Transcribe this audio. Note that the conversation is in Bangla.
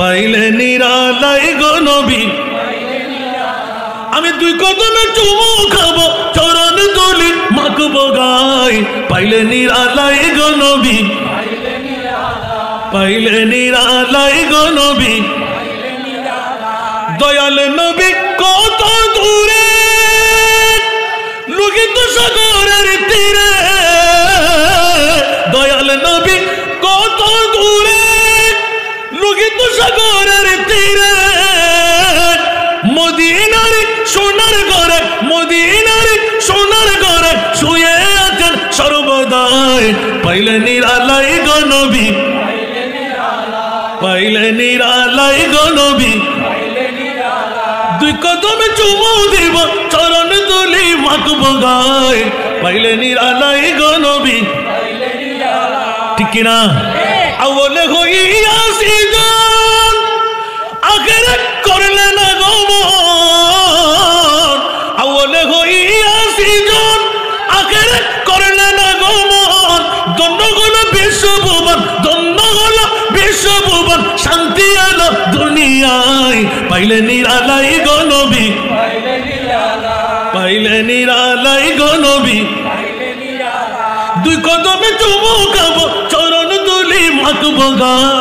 পাইলে নিরালাই গো নবী আমি দুই কদমে চুমু খাবো চরণ তুলি মাখবো গায় পাইলে নিরালাই গো নবী পাইলে নিরালাই গো নবী দয়াল নবী কত দূরে লুকিত সাগরের তীরে দয়াল নবী কত দূরে লুকিত সাগরের তীরে মদিনার সোনার ঘরে মদিনার সোনার ঘরে শুয়ে আছেন সর্বদাই পাইলে নিরালাই গো নবী পাইলে নিরালাই গো নবী দুই কদমে চুমু দিব চরণ তুলি মাখবো গায় পাইলে নিরালাই গো নবী ঠিক না আউলে হইয়া সিজন আখেরে করলে না গো মন আউলে হইয়া সিজন আখেরে করলে না গো মন দণ্ড হলো বিশ্বভুবন দণ্ড হলো বিশ্বভুবন শান্তি আলো দুনিয়ায় পাইলে নিরালাই গো নবী পাইলে নিরালাই গো নবী দুই কদমে চুমু খাবো চরণ তুলি মাখবো গায়